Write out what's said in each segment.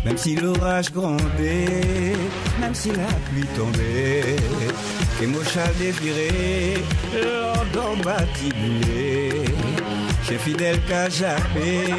Même si l'orage grondait, même si la pluie tombait, et mon châle défilé, l'ordre batibulé, chez fidèle qu'à jappé.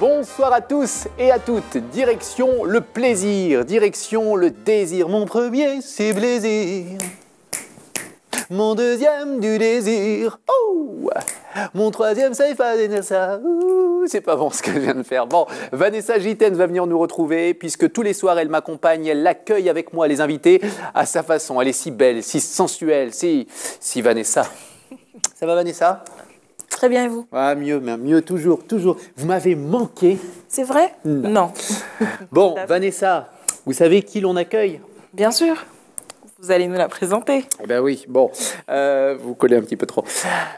Bonsoir à tous et à toutes, direction le plaisir, direction le désir. Mon premier, c'est plaisir. Mon deuxième, du désir. Oh, mon troisième, c'est Vanessa. C'est pas bon ce que je viens de faire. Bon, Vanessa Gitaine va venir nous retrouver puisque tous les soirs, elle m'accompagne, elle accueille avec moi les invités à sa façon. Elle est si belle, si sensuelle, si Vanessa. Ça va Vanessa ? Très bien, et vous? Ah, mieux, toujours. Vous m'avez manqué. C'est vrai? Non. Bon, Vanessa, vous savez qui l'on accueille? Bien sûr. Vous allez nous la présenter. Eh ben oui, bon, vous collez un petit peu trop.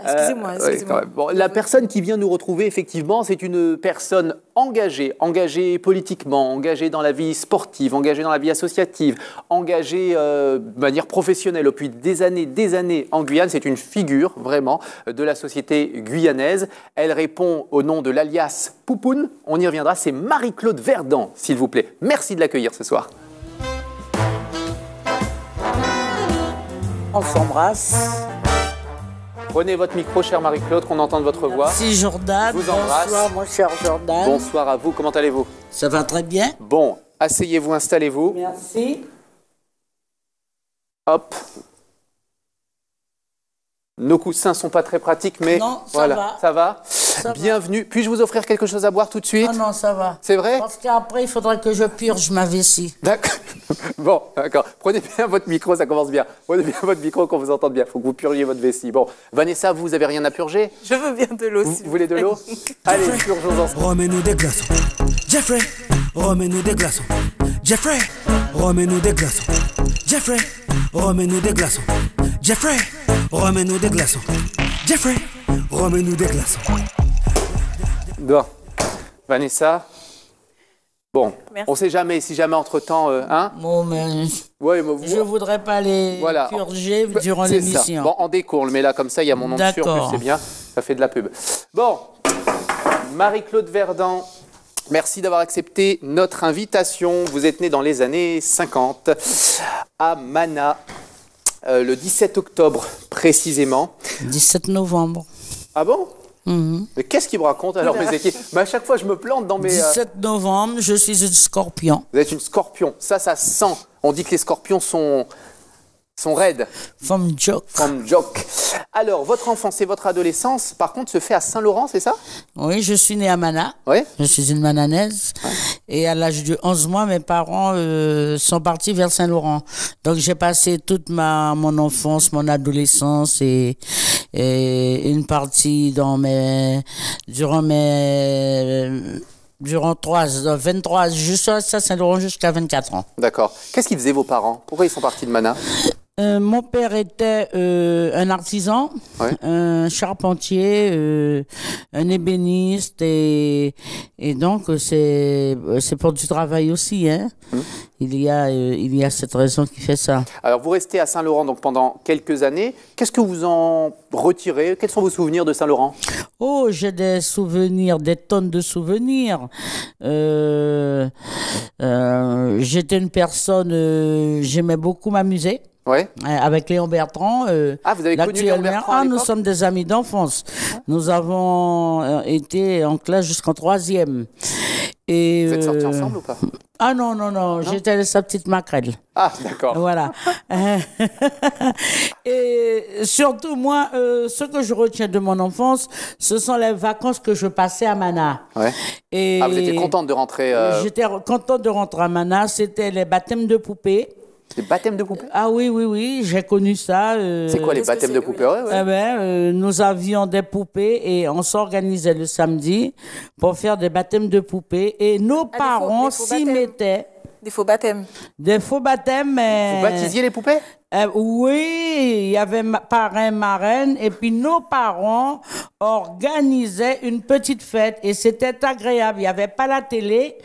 Excusez-moi. Ouais, bon, la personne qui vient nous retrouver, effectivement, c'est une personne engagée politiquement, engagée dans la vie sportive, engagée dans la vie associative, engagée de manière professionnelle depuis des années en Guyane. C'est une figure, vraiment, de la société guyanaise. Elle répond au nom de l'alias Poupoune. On y reviendra. C'est Marie-Claude Verdan, s'il vous plaît. Merci de l'accueillir ce soir. On s'embrasse. Prenez votre micro, chère Marie-Claude, qu'on entende votre voix. Merci Jordan. Je vous embrasse. Bonsoir mon cher Jordan. Bonsoir à vous, comment allez-vous? Ça va très bien. Bon, asseyez-vous, installez-vous. Merci. Hop. Nos coussins sont pas très pratiques, mais non, ça voilà, va. Ça va. Ça Bienvenue. Va. Puis-je vous offrir quelque chose à boire tout de suite? Non, ça va. C'est vrai? Parce qu'après, il faudra que je purge ma vessie. D'accord. Bon, d'accord. Prenez bien votre micro, ça commence bien. Prenez bien votre micro qu'on vous entende bien. Il faut que vous purgiez votre vessie. Bon, Vanessa, vous avez rien à purger? Je veux bien de l'eau. Vous voulez de l'eau? Allez, purgeons ensemble. Remets-nous des glaçons. Jeffrey, remets-nous des glaçons. Jeffrey, remets-nous des glaçons. Jeffrey, remets-nous des glaçons. Jeffrey, remets-nous des glaçons. Jeffrey, remets-nous des glaçons. Bon, Vanessa. Bon, merci. On ne sait jamais, si jamais entre-temps, hein? Bon, mais Ouais, mais je ne voudrais pas les purger durant l'émission. Bon, en déco, on le met là comme ça, il y a mon nom dessus, en plus c'est bien, ça fait de la pub. Bon, Marie-Claude Verdan, merci d'avoir accepté notre invitation. Vous êtes née dans les années 50 à Mana, le 17 octobre précisément. 17 novembre. Ah bon? Mais qu'est-ce qu'il me raconte alors, mes équipes? À chaque fois, je me plante dans mes... 17 novembre, je suis une scorpion. Vous êtes une scorpion. Ça sent. On dit que les scorpions sont raides. Femme joke. Alors, votre enfance et votre adolescence, par contre, se fait à Saint-Laurent, c'est ça? Oui, je suis née à Mana. Oui. Je suis une mananaise. Ouais. Et à l'âge de 11 mois, mes parents sont partis vers Saint-Laurent. Donc, j'ai passé toute mon enfance, mon adolescence et une partie durant 23, je suis à Saint-Laurent jusqu'à 24 ans. D'accord. Qu'est-ce qu'ils faisaient vos parents? Pourquoi ils sont partis de Mana? Mon père était un artisan, ouais. Un charpentier, un ébéniste et donc c'est pour du travail aussi, hein. Il y a cette raison qui fait ça. Alors vous restez à Saint-Laurent donc pendant quelques années. Qu'est-ce que vous en retirez? Quels sont vos souvenirs de Saint-Laurent? Oh, j'ai des souvenirs, des tonnes de souvenirs. J'étais une personne, j'aimais beaucoup m'amuser. Ouais. Avec Léon Bertrand. Vous avez connu Léon Bertrand? Nous sommes des amis d'enfance. Nous avons été en classe jusqu'en 3e. Et, Vous êtes sortis ensemble ou pas? Ah non, j'étais sa petite maquerelle. Ah, d'accord. Voilà. Et surtout, moi, ce que je retiens de mon enfance, ce sont les vacances que je passais à Mana. Ouais. Et Ah, vous étiez contente de rentrer J'étais contente de rentrer à Mana. C'était les baptêmes de poupées. Les baptêmes de poupées? Ah oui, j'ai connu ça. C'est quoi les Qu'est-ce que baptêmes c'est? de poupées? Ouais, ouais. Eh ben, nous avions des poupées et on s'organisait le samedi pour faire des baptêmes de poupées. Et nos parents des faux s'y baptêmes. mettaient. Des faux baptêmes. Des faux baptêmes, mais... Vous baptisiez les poupées? Oui, il y avait parrain, marraine, et puis nos parents organisaient une petite fête et c'était agréable. Il n'y avait pas la télé.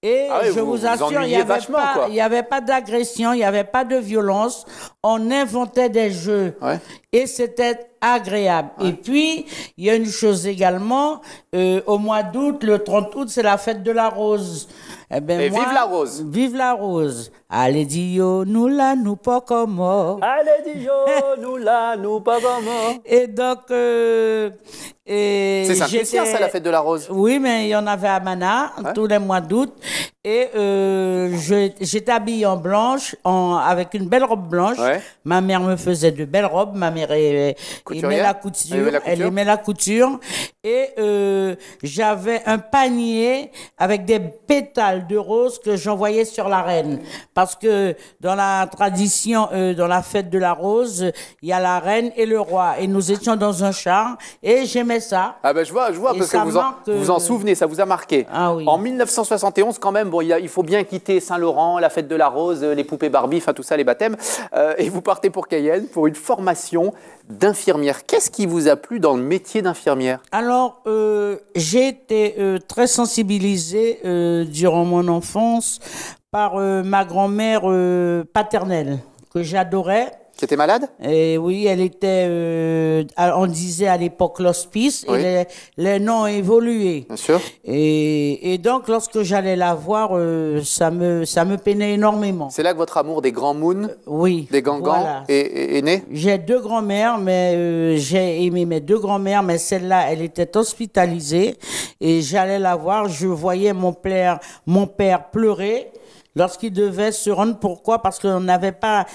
Et Ah oui, je vous vous assure, il ennuyiez vachement, quoi. n'y avait pas d'agression, il n'y avait pas de violence. On inventait des jeux. Ouais. Et c'était agréable. Et puis, il y a une chose également, au mois d'août, le 30 août, c'est la fête de la rose. Eh ben, Et vive la rose. Vive la rose. Allez, Dio, nous là, nous pas comme moi. Allez, Dijon, nous là, nous pas vraiment. Et donc, C'est Saint-Lucien, ça, la fête de la rose. Oui, mais il y en avait à Mana, tous les mois d'août. Et j'étais habillée en blanche, avec une belle robe blanche. Ouais. Ma mère me faisait de belles robes. Ma mère aimait Couturière? la couture. Elle aimait la Elle couture? aimait la couture. Et j'avais un panier avec des pétales de rose que j'envoyais sur la reine. Parce que dans la tradition, dans la fête de la rose, il y a la reine et le roi. Et nous étions dans un char et j'aimais ça. Ah ben je vois, Et parce ça que marque, vous en souvenez, ça vous a marqué. Ah oui. En 1971, quand même, bon, il faut bien quitter Saint-Laurent, la fête de la rose, les poupées Barbie, enfin tout ça, les baptêmes. Et vous partez pour Cayenne pour une formation d'infirmière. Qu'est-ce qui vous a plu dans le métier d'infirmière? Alors, j'ai été très sensibilisée durant mon enfance par ma grand-mère paternelle, que j'adorais. Qui était malade? Et oui, elle était, on disait à l'époque l'hospice, Oui. et les noms ont évolué. Bien sûr. Et donc, lorsque j'allais la voir, ça me peinait énormément. C'est là que votre amour des grands moons, Oui. des gangans, Voilà. est né? J'ai deux grands-mères, mais j'ai aimé mes deux grands-mères, mais celle-là, elle était hospitalisée et j'allais la voir. Je voyais mon père pleurer lorsqu'il devait se rendre. Pourquoi? Parce qu'on n'avait pas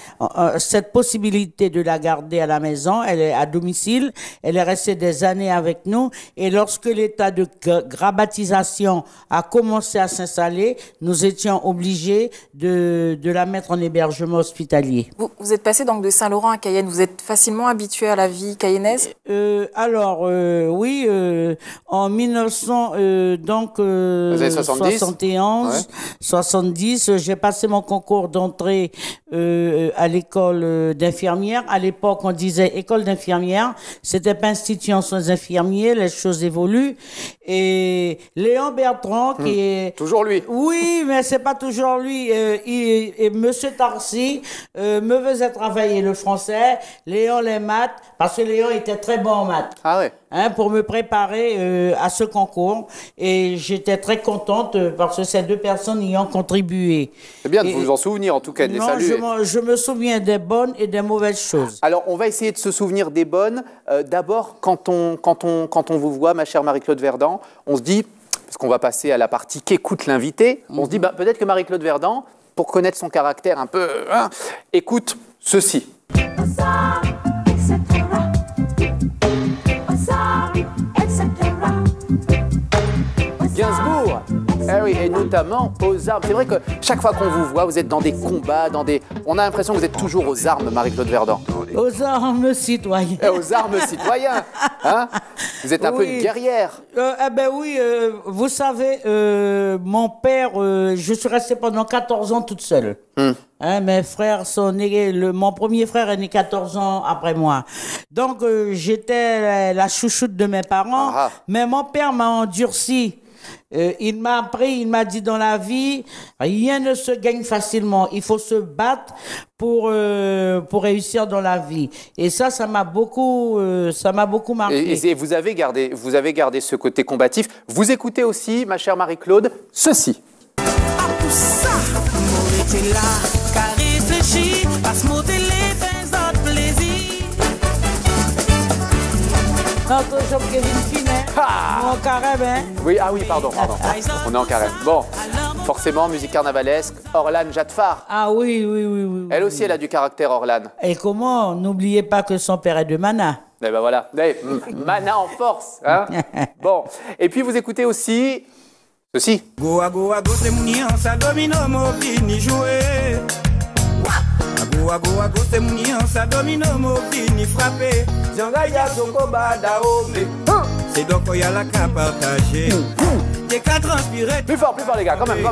cette possibilité de la garder à la maison. Elle est à domicile. Elle est restée des années avec nous. Et lorsque l'état de grabatisation a commencé à s'installer, nous étions obligés de la mettre en hébergement hospitalier. Vous êtes passé donc de Saint-Laurent à Cayenne. Vous êtes facilement habitué à la vie cayennaise? Oui, en 1900, années 70? 71, Ouais. 70, j'ai passé mon concours d'entrée à l'école d'infirmière. À l'époque, on disait école d'infirmière. C'était pas institut en soins infirmiers. Les choses évoluent. Et Léon Bertrand, qui est... Toujours lui. Oui, mais c'est pas toujours lui. Et Monsieur Tarcy me faisait travailler le français, Léon les maths, parce que Léon était très bon en maths. Ah ouais. Pour me préparer à ce concours. Et j'étais très contente parce que ces deux personnes y ont contribué. C'est bien de vous en souvenir, en tout cas, de les Non, saluer. je me souviens des bonnes et des mauvaises choses. Alors, on va essayer de se souvenir des bonnes. D'abord, quand on vous voit, ma chère Marie-Claude Verdan, on se dit, parce qu'on va passer à la partie qu'écoute l'invité, on se dit, peut-être que Marie-Claude Verdan, pour connaître son caractère un peu, écoute ceci. Gainsbourg, eh oui, et notamment aux armes. C'est vrai que chaque fois qu'on vous voit, vous êtes dans des combats, on a l'impression que vous êtes toujours aux armes, Marie-Claude Verdan. Aux armes citoyennes. Et aux armes citoyens, hein? Vous êtes un peu Oui. une guerrière. Oui, vous savez, mon père, je suis restée pendant 14 ans toute seule. Mes frères sont nés, mon premier frère est né 14 ans après moi. Donc, j'étais la chouchoute de mes parents, Ah. mais mon père m'a endurci. Il m'a appris, il m'a dit dans la vie, rien ne se gagne facilement. Il faut se battre pour réussir dans la vie. Et ça m'a beaucoup marqué. Et vous avez gardé ce côté combatif. Vous écoutez aussi, ma chère Marie-Claude, ceci. Notre Jean Kevin Finet. Mon carême, hein? Oui, ah oui, pardon. On est en carême. Bon, forcément, musique carnavalesque. Orlane Jadfar. Ah oui, oui, oui, oui. Elle aussi, elle a du caractère, Orlane. Et comment? N'oubliez pas que son père est de Mana. Eh ben voilà, mana en force. Hein. Bon, et puis vous écoutez aussi ceci. Goa goa go c'est mouni sa domino mo fini jouer. Goa goa go c'est mouni sa domino mo fini frapper. Zanga ya soko bada ome. C'est donc il y a la qu'à partager. Des qu'à transpirer. Plus fort les gars, quand même.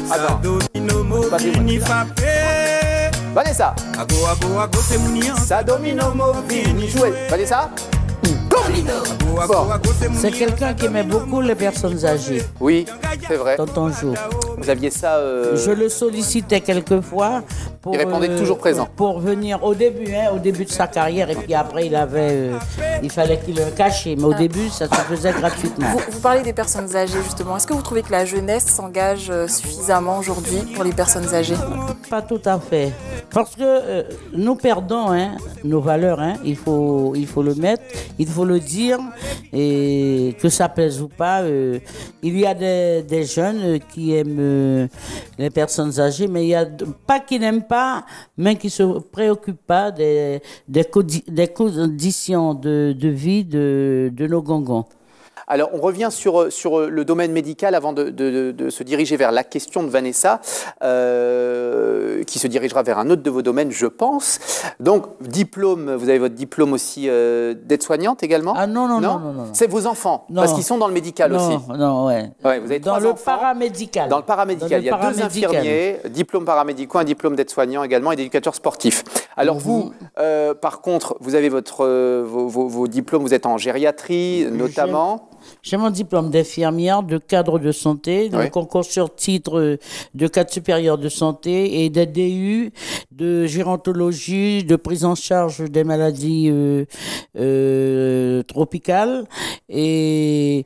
Attends. Domino mo fini frapper. Vanessa. Goa goa go c'est mouni Sa domino mo fini jouer. Vanessa. C'est quelqu'un qui aimait beaucoup les personnes âgées. Oui, c'est vrai. Tonton Jo. Vous aviez ça. Je le sollicitais quelquefois pour. Il répondait toujours présent. Pour venir au début de sa carrière, et puis après il fallait qu'il le cache, mais au début ça se faisait gratuitement. Vous parlez des personnes âgées justement. Est-ce que vous trouvez que la jeunesse s'engage suffisamment aujourd'hui pour les personnes âgées? Pas tout à fait. Parce que nous perdons nos valeurs, il faut le mettre, il faut le dire, et que ça plaise ou pas. Il y a des jeunes qui aiment les personnes âgées, mais il y a pas qui n'aiment pas, mais qui se préoccupent pas des conditions de vie de nos gongons. Alors, on revient sur le domaine médical avant de se diriger vers la question de Vanessa, qui se dirigera vers un autre de vos domaines, je pense. Donc, diplôme, vous avez votre diplôme aussi d'aide-soignante également? Ah non. C'est vos enfants, parce qu'ils sont dans le médical aussi. Non, ouais. Ouais, vous avez dans le paramédical. Dans le paramédical, il y a 2 infirmiers, diplôme paramédicaux, un diplôme d'aide-soignant également et d'éducateur sportif. Alors vous, par contre, vous avez vos diplômes, vous êtes en gériatrie notamment. J'ai mon diplôme d'infirmière, de cadre de santé, de concours sur titre de cadre supérieur de santé et des DU de gérontologie, de prise en charge des maladies tropicales et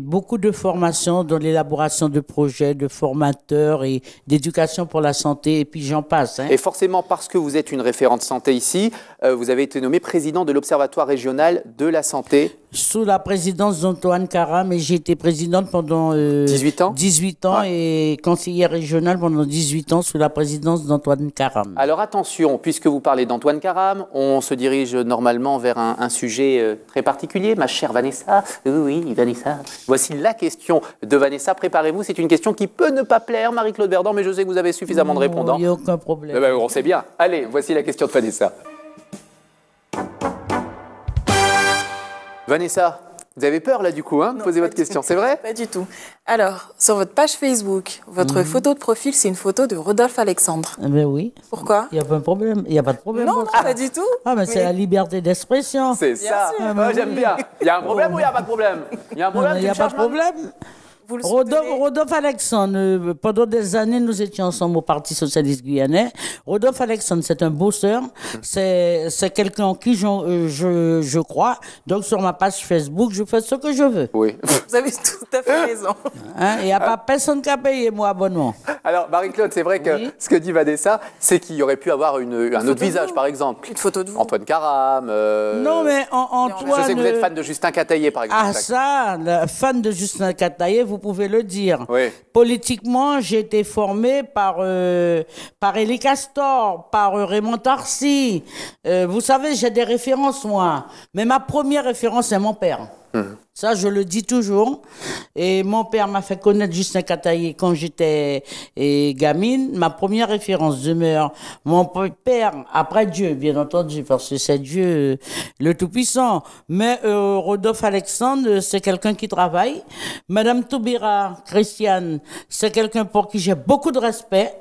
beaucoup de formations dans l'élaboration de projets, de formateurs et d'éducation pour la santé, et puis j'en passe. Et forcément, parce que vous êtes une référente santé ici, vous avez été nommé président de l'Observatoire régional de la santé. Sous la présidence d'Antoine Karam, et j'ai été présidente pendant 18 ans, 18 ans et conseillère régionale pendant 18 ans sous la présidence d'Antoine Karam. Alors attention, puisque vous parlez d'Antoine Karam, on se dirige normalement vers un sujet très particulier, ma chère Vanessa. Oui, Vanessa. Voici la question de Vanessa. Préparez-vous, c'est une question qui peut ne pas plaire, Marie-Claude Verdon, mais je sais que vous avez suffisamment de répondants. Il n'y a aucun problème. Eh ben, on sait bien. Allez, voici la question de Vanessa. Vanessa, vous avez peur là du coup de poser votre question, c'est vrai? Pas du tout. Alors, sur votre page Facebook, votre photo de profil, c'est une photo de Rodolphe Alexandre. Eh ben oui. Pourquoi? Il n'y a pas de problème. Il n'y a pas de problème. Non, pas du tout. Ah, mais c'est la liberté d'expression. C'est ça. J'aime bien. Il y a un problème ou il n'y a pas de problème? Il y a un problème. Il n'y a pas de problème. Rodolphe Alexandre, pendant des années, nous étions ensemble au Parti socialiste guyanais. Rodolphe Alexandre, c'est un bosseur. C'est quelqu'un en qui je crois. Donc, sur ma page Facebook, je fais ce que je veux. Oui. Vous avez tout à fait raison. Il n'y a pas personne qui a payé mon abonnement. Alors, Marie-Claude, c'est vrai que ce que dit Vanessa, c'est qu'il y aurait pu avoir un autre visage, par exemple. Une photo de vous. Antoine Karam. Non, mais Antoine. Je sais que vous êtes fan de Justin Cataillé, par exemple. Ah, ça, fan de Justin Cataillé, vous pouvez le dire. Oui. Politiquement, j'ai été formé par Élie Castor, par Raymond Tarcy. Vous savez, j'ai des références, moi. Mais ma première référence, c'est mon père. Ça, je le dis toujours. Et mon père m'a fait connaître Justin Cataillé quand j'étais gamine. Ma première référence demeure mon père, après Dieu, bien entendu, parce que c'est Dieu le Tout-Puissant. Mais Rodolphe Alexandre, c'est quelqu'un qui travaille. Madame Taubira, Christiane, c'est quelqu'un pour qui j'ai beaucoup de respect.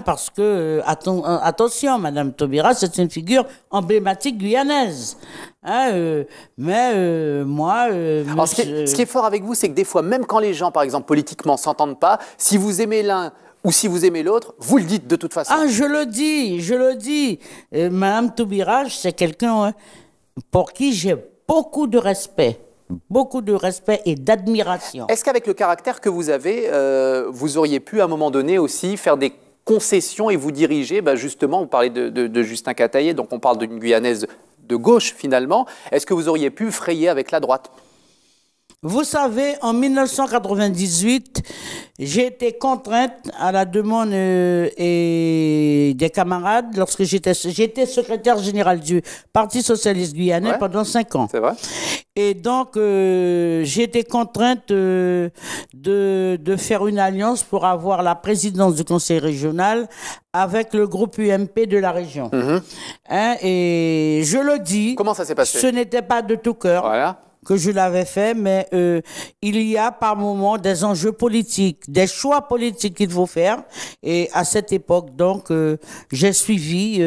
Parce que, attention, Madame Taubira, c'est une figure emblématique guyanaise. Moi... Alors, ce qui est fort avec vous, c'est que des fois, même quand les gens, par exemple, politiquement, s'entendent pas, si vous aimez l'un ou si vous aimez l'autre, vous le dites de toute façon. Ah, je le dis. Madame Taubira, c'est quelqu'un pour qui j'ai beaucoup de respect. Beaucoup de respect et d'admiration. Est-ce qu'avec le caractère que vous avez, vous auriez pu, à un moment donné, aussi faire des concessions et vous diriger, justement, vous parlez de Justin Cataillé, donc on parle d'une Guyanaise de gauche, finalement. Est-ce que vous auriez pu frayer avec la droite? Vous savez, en 1998, j'ai été contrainte à la demande et des camarades lorsque j'étais secrétaire général du Parti socialiste guyanais pendant 5 ans. C'est vrai. Et donc, j'ai été contrainte de faire une alliance pour avoir la présidence du conseil régional avec le groupe UMP de la région. Hein, et je le dis, comment ça s'est passé? Ce n'était pas de tout cœur. Voilà. Que je l'avais fait, mais il y a par moments des enjeux politiques, des choix politiques qu'il faut faire. Et à cette époque, donc, j'ai suivi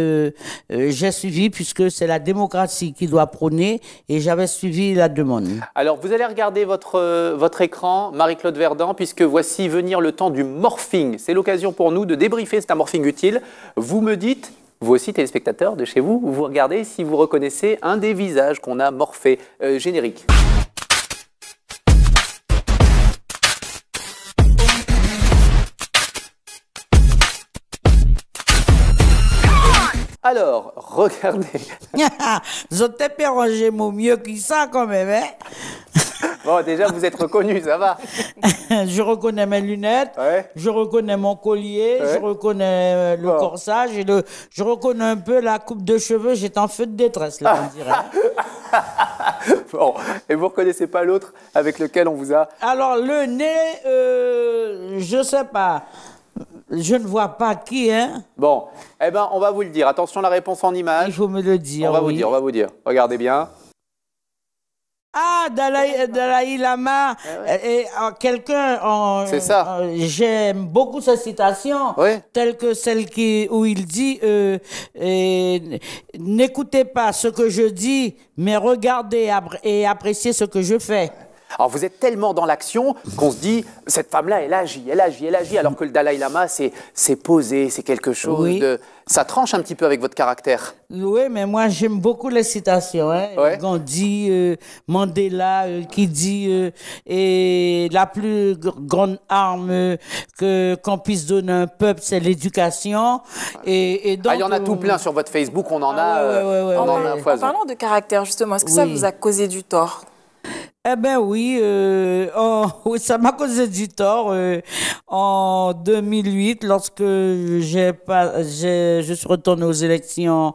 puisque c'est la démocratie qui doit prôner, et j'avais suivi la demande. Alors, vous allez regarder votre écran, Marie-Claude Verdan, puisque voici venir le temps du morphing. C'est l'occasion pour nous de débriefer, c'est un morphing utile. Vous me dites... Vous aussi, téléspectateurs de chez vous, vous regardez si vous reconnaissez un des visages qu'on a morphé. Générique. Alors, regardez. Vous avez perrangé mon mieux que ça quand même, hein? Bon, déjà, vous êtes reconnu, ça va. Je reconnais mes lunettes, je reconnais mon collier, je reconnais le corsage, et je reconnais un peu la coupe de cheveux. J'étais en feu de détresse, là, on dirait. Bon, et vous ne reconnaissez pas l'autre avec lequel on vous a... Alors, le nez, je sais pas. Je ne vois pas qui, hein. Bon, eh ben, on va vous le dire. Attention, la réponse en image. Il faut me le dire, on va vous dire. Regardez bien. Ah, Dalai Lama, quelqu'un, c'est ça. J'aime beaucoup sa citation, telle que celle où il dit n'écoutez pas ce que je dis, mais regardez et appréciez ce que je fais. Alors vous êtes tellement dans l'action qu'on se dit, cette femme-là, elle agit, alors que le Dalai Lama, c'est posé, c'est quelque chose de... Ça tranche un petit peu avec votre caractère. Oui, mais moi, j'aime beaucoup les citations. Hein. Gandhi, Mandela, qui dit et la plus grande arme qu'on puisse donner à un peuple, c'est l'éducation. Et donc, il y en a tout plein sur votre Facebook, on en a En parlant de caractère, justement, est-ce que ça vous a causé du tort? Eh ben oui, oui, ça m'a causé du tort en 2008 lorsque je suis retourné aux élections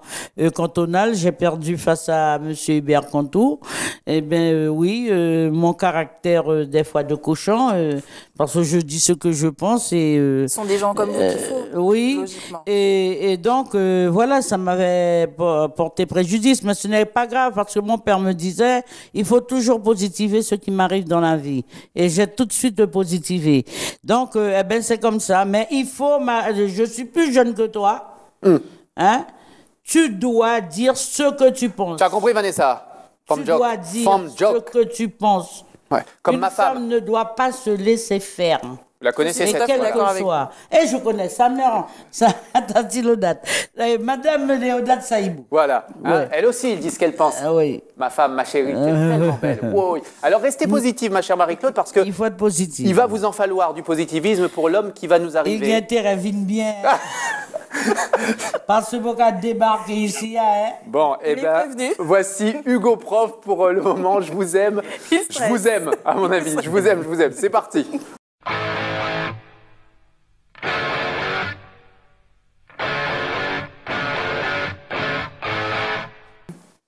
cantonales, j'ai perdu face à monsieur Hubert Cantou. Eh ben oui, mon caractère des fois de cochon, parce que je dis ce que je pense et ce sont des gens comme vous qu'il faut. Oui, logiquement. Et donc voilà, ça m'avait porté préjudice, mais ce n'est pas grave parce que mon père me disait il faut toujours positiver ce qui m'arrive dans la vie. Et j'ai tout de suite positivé. Donc, eh ben, c'est comme ça. Mais il faut, je suis plus jeune que toi. Hein? Tu dois dire ce que tu penses. Tu as compris, Vanessa? Tu dois dire ce que tu penses. Ouais. Comme Une ma femme ne doit pas se laisser faire. Vous la connaissez, cette quelle que soit. Et je connais sa mère, Tati Léodate. Madame Léodate Saïbou. Voilà. Hein, elle aussi, ils disent ce qu'elle pense. Oui. Ma femme, ma chérie, qui est tellement belle. Oui. Alors, restez positive, ma chère Marie-Claude, parce que... Il faut être positif. Il va vous en falloir du positivisme pour l'homme qui va nous arriver. Il y a intérêt, vine bien. Parce qu'on a débarqué ici, hein. Bon, eh bien, voici Hugo Prof pour le moment. Je vous aime. Je vous aime, à mon avis. Je vous aime. C'est parti.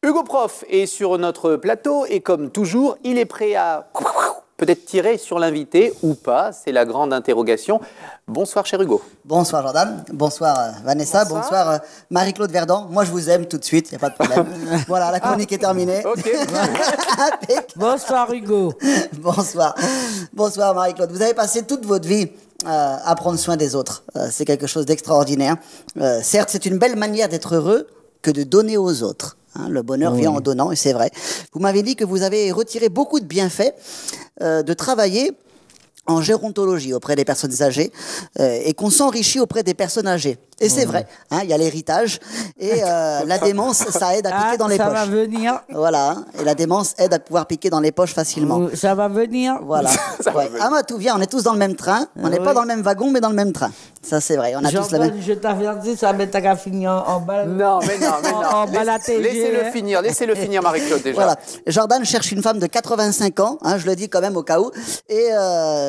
Hugo Prof est sur notre plateau et comme toujours, il est prêt à peut-être tirer sur l'invité ou pas. C'est la grande interrogation. Bonsoir, cher Hugo. Bonsoir, Jordan. Bonsoir, Vanessa. Bonsoir, Marie-Claude Verdan. Moi, je vous aime tout de suite, il n'y a pas de problème. Voilà, la chronique est terminée. Ok. Bonsoir, Hugo. Bonsoir, Marie-Claude. Vous avez passé toute votre vie à prendre soin des autres. C'est quelque chose d'extraordinaire. Certes, c'est une belle manière d'être heureux que de donner aux autres. Hein, le bonheur vient en donnant, et c'est vrai. Vous m'avez dit que vous avez retiré beaucoup de bienfaits de travailler en gérontologie auprès des personnes âgées et qu'on s'enrichit auprès des personnes âgées. Et c'est vrai, hein, il y a l'héritage et la démence, ça aide à piquer dans les ça poches. va venir. Voilà, hein, et la démence aide à pouvoir piquer dans les poches facilement. Ça va venir. Voilà. Ouais. Ah, bah, tout vient, on est tous dans le même train. On n'est pas dans le même wagon, mais dans le même train. Ça, c'est vrai. On a tous la même. Je t'avertis, ça va t'as fini en bas. Non, mais non, mais non. En bas la TG, Laissez-le finir, Marie-Claude, déjà. Voilà. Jordan cherche une femme de 85 ans, hein, je le dis quand même au cas où. Et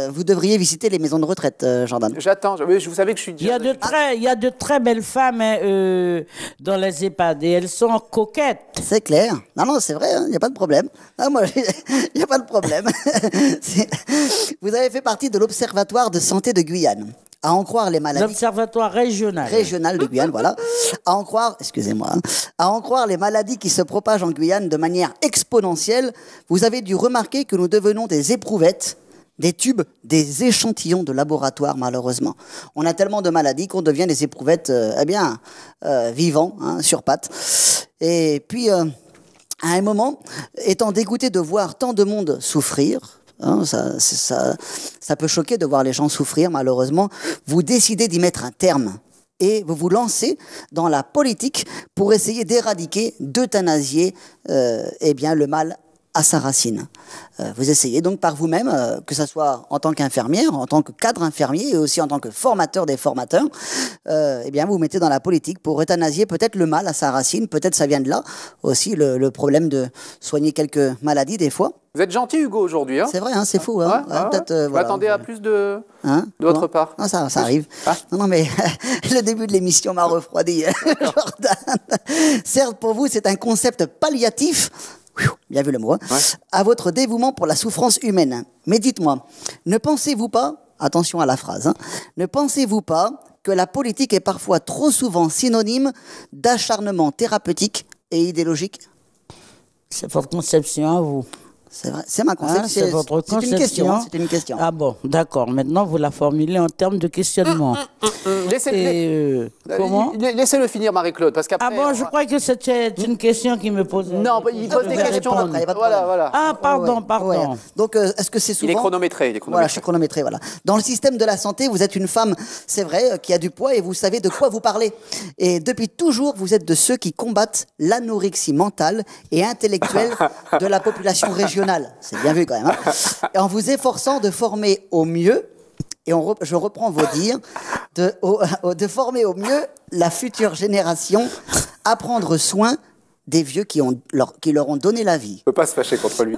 vous devriez visiter les maisons de retraite, Jordan. J'attends. Vous savez que je suis Il y a de très belles femmes dans les EHPAD et elles sont coquettes. C'est clair. Non, non, c'est vrai, il n'y a pas de problème. Non, moi, il n'y a pas de problème. Vous avez fait partie de l'Observatoire de santé de Guyane. À en croire les maladies. L'Observatoire régional. Régional de Guyane, voilà. À en croire, excusez-moi, hein, à en croire les maladies qui se propagent en Guyane de manière exponentielle, vous avez dû remarquer que nous devenons des éprouvettes, des tubes, des échantillons de laboratoire, malheureusement. On a tellement de maladies qu'on devient des éprouvettes, vivants, hein, sur pattes. Et puis, à un moment, étant dégoûté de voir tant de monde souffrir, hein, ça peut choquer de voir les gens souffrir, malheureusement, vous décidez d'y mettre un terme. Et vous vous lancez dans la politique pour essayer d'éradiquer, d'euthanasier le mal à sa racine. Vous essayez donc par vous-même, que ce soit en tant qu'infirmière, en tant que cadre infirmier et aussi en tant que formateur des formateurs, vous vous mettez dans la politique pour euthanasier peut-être le mal à sa racine, peut-être ça vient de là aussi le problème de soigner quelques maladies des fois. Vous êtes gentil, Hugo, aujourd'hui. Hein, c'est vrai, hein, c'est fou. Hein, ouais. Vous attendez à plus de votre part. Non, ça arrive. Ah. Non, mais le début de l'émission m'a refroidi, Jordan. Certes, pour vous, c'est un concept palliatif. Bien vu le mot. Hein. Ouais. À votre dévouement pour la souffrance humaine. Mais dites-moi, ne pensez-vous pas, attention à la phrase, hein, ne pensez-vous pas que la politique est parfois trop souvent synonyme d'acharnement thérapeutique et idéologique? C'est votre conception à vous. C'est vrai, c'est ma conception. C'est votre conception. C'est une question. Ah bon, d'accord. Maintenant, vous la formulez en termes de questionnement. Comment? Laissez-le finir, Marie-Claude, parce qu'après... Ah bon, je crois que c'était une question qui me posait. Non, il pose des questions après. Voilà. Ah, pardon. Ouais. Donc, est-ce que c'est souvent... Il est chronométré. Voilà, je suis chronométré, voilà. Dans le système de la santé, vous êtes une femme, c'est vrai, qui a du poids et vous savez de quoi vous parlez. Et depuis toujours, vous êtes de ceux qui combattent l'anorexie mentale et intellectuelle de la population régionale. C'est bien vu quand même. Hein. Et en vous efforçant de former au mieux, et je reprends vos dires, de former au mieux la future génération à prendre soin des vieux qui leur ont donné la vie. On ne peut pas se fâcher contre lui.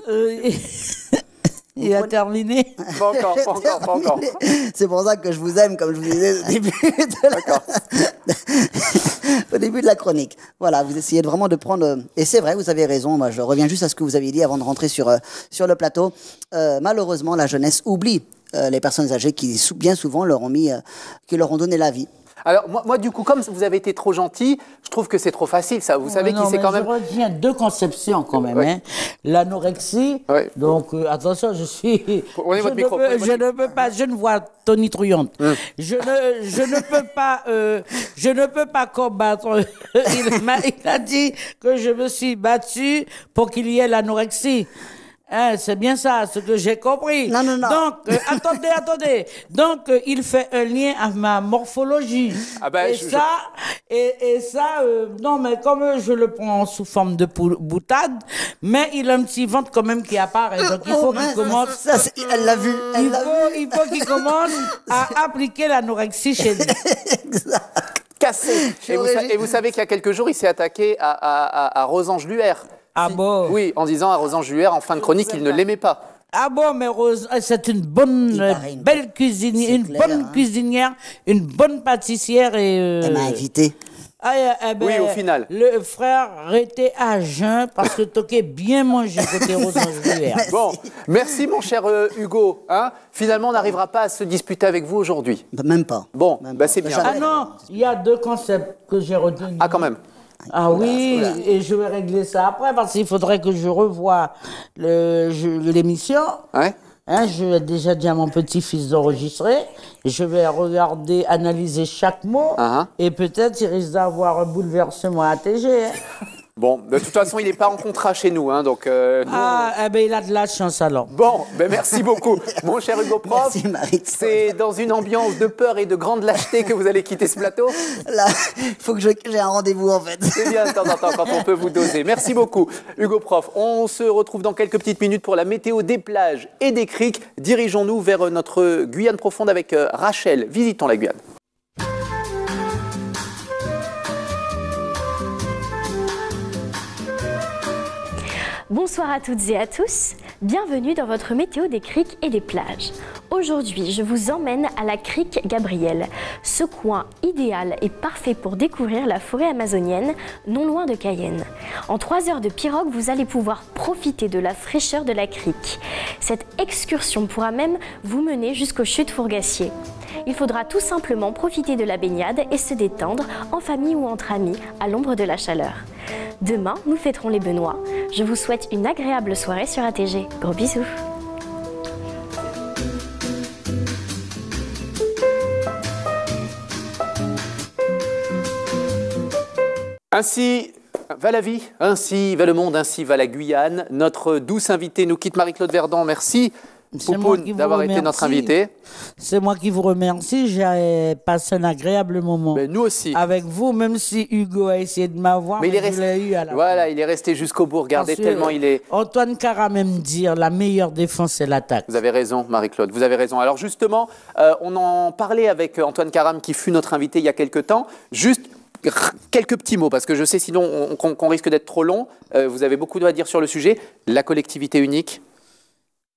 Il a terminé. Pas encore. C'est pour ça que je vous aime, comme je vous disais au début de la chronique. Voilà, vous essayez vraiment de prendre... Et c'est vrai, vous avez raison. Moi, je reviens juste à ce que vous aviez dit avant de rentrer sur le plateau. Malheureusement, la jeunesse oublie les personnes âgées qui, bien souvent, qui leur ont donné la vie. Alors, moi, du coup, comme vous avez été trop gentil, je trouve que c'est trop facile, ça. Vous savez qui c'est quand même... Je retiens deux conceptions, quand même. Oui. Hein. L'anorexie, donc, attention, je suis... Prenez votre micro. Je ne vois Tony Truante. Je ne peux pas combattre. Il a dit que je me suis battu pour qu'il y ait l'anorexie. Hein, c'est bien ça, ce que j'ai compris. Non. Donc, attendez. Donc, il fait un lien avec ma morphologie. Ah ben, non, mais comme je le prends sous forme de boutade, mais il a un petit ventre quand même qui apparaît. Donc, il faut qu'il commence... Elle l'a vu. Il faut qu'il commence à appliquer l'anorexie chez lui. Exact. Cassé. Et vous savez qu'il y a quelques jours, il s'est attaqué à Rosange Luer. Ah bon? Oui, en disant à Rosange Luer, en fin de chronique, qu'il ne l'aimait pas. Ah bon, mais Rose, c'est une belle cuisinière, cuisinière, une bonne pâtissière et... Elle m'a invité. Oui, au final. Le frère était à jeun parce que toquait bien manger côté Rosange Luer. Bon, merci mon cher Hugo. Hein, finalement, on n'arrivera pas à se disputer avec vous aujourd'hui. Même pas. Bon, c'est bien. Ah non, il y a deux concepts que j'ai retenus. Ah, quand même. Ah oui, et je vais régler ça après parce qu'il faudrait que je revoie l'émission. Ouais. Hein, je vais déjà dire à mon petit-fils d'enregistrer. Je vais regarder, analyser chaque mot. Et peut-être il risque d'avoir un bouleversement à TG. Hein. Bon, de toute façon, il n'est pas en contrat chez nous, hein, donc... eh ben il a de la chance alors. Bon, ben merci beaucoup. Mon cher Hugo Prof, Merci, Marie. c'est dans une ambiance de peur et de grande lâcheté que vous allez quitter ce plateau. Là, il faut que j'ai un rendez-vous en fait. C'est bien de temps en temps quand on peut vous doser. Merci beaucoup, Hugo Prof. On se retrouve dans quelques petites minutes pour la météo des plages et des criques. Dirigeons-nous vers notre Guyane profonde avec Rachel. Visitons la Guyane. Bonsoir à toutes et à tous, bienvenue dans votre météo des criques et des plages. Aujourd'hui, je vous emmène à la crique Gabriel, ce coin idéal et parfait pour découvrir la forêt amazonienne, non loin de Cayenne. En 3 heures de pirogue, vous allez pouvoir profiter de la fraîcheur de la crique. Cette excursion pourra même vous mener jusqu'aux chutes Fourgassier. Il faudra tout simplement profiter de la baignade et se détendre en famille ou entre amis à l'ombre de la chaleur. Demain, nous fêterons les Benoît. Je vous souhaite une agréable soirée sur ATG. Gros bisous. Ainsi va la vie, ainsi va le monde, ainsi va la Guyane. Notre douce invitée nous quitte, Marie-Claude Verdon. Merci. Poupoune, d'avoir été notre invité. C'est moi qui vous remercie. J'ai passé un agréable moment. Mais nous aussi. Avec vous, même si Hugo a essayé de m'avoir, mais je l'ai eu à la Voilà, fin. il est resté jusqu'au bout. Regardez tellement il est... Antoine Karam aime dire la meilleure défense, c'est l'attaque. Vous avez raison, Marie-Claude, vous avez raison. Alors justement, on en parlait avec Antoine Karam, qui fut notre invité il y a quelques temps. Juste quelques petits mots, parce que je sais sinon qu'on risque d'être trop long. Vous avez beaucoup à dire sur le sujet. La collectivité unique.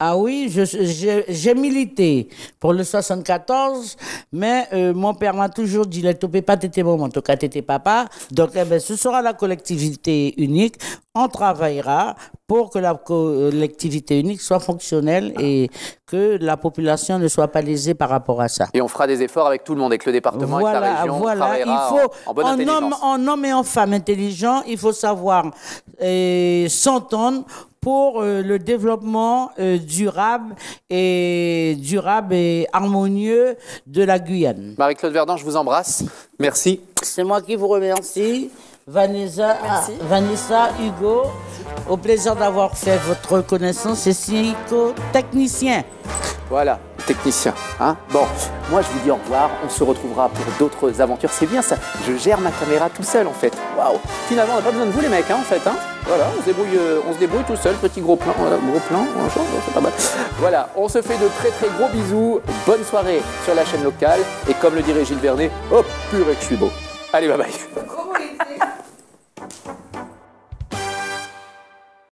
Ah oui, j'ai milité pour le 74, mais mon père m'a toujours dit, ne topez pas t'étais maman, en tout cas t'étais papa. Donc ce sera la collectivité unique. On travaillera pour que la collectivité unique soit fonctionnelle et que la population ne soit pas lésée par rapport à ça. Et on fera des efforts avec tout le monde, avec le département, avec la région. Voilà, il faut en bonne intelligence. En homme et en femme intelligents, il faut savoir s'entendre pour le développement durable et harmonieux de la Guyane. Marie-Claude Verdon, je vous embrasse. Merci. C'est moi qui vous remercie. Vanessa, Hugo, au plaisir d'avoir fait votre connaissance. C'est psychotechnicien. Voilà, technicien. Hein, bon, moi je vous dis au revoir. On se retrouvera pour d'autres aventures. C'est bien ça. Je gère ma caméra tout seul en fait. Waouh. Finalement, on n'a pas besoin de vous les mecs, hein, en fait. Hein. Voilà, on se débrouille tout seul. Petit gros plan. Voilà, gros plan. C'est pas mal. Voilà, on se fait de très très gros bisous. Bonne soirée sur la chaîne locale. Et comme le dirait Gilles Vernet, hop, purée que je suis beau. Allez, bye bye.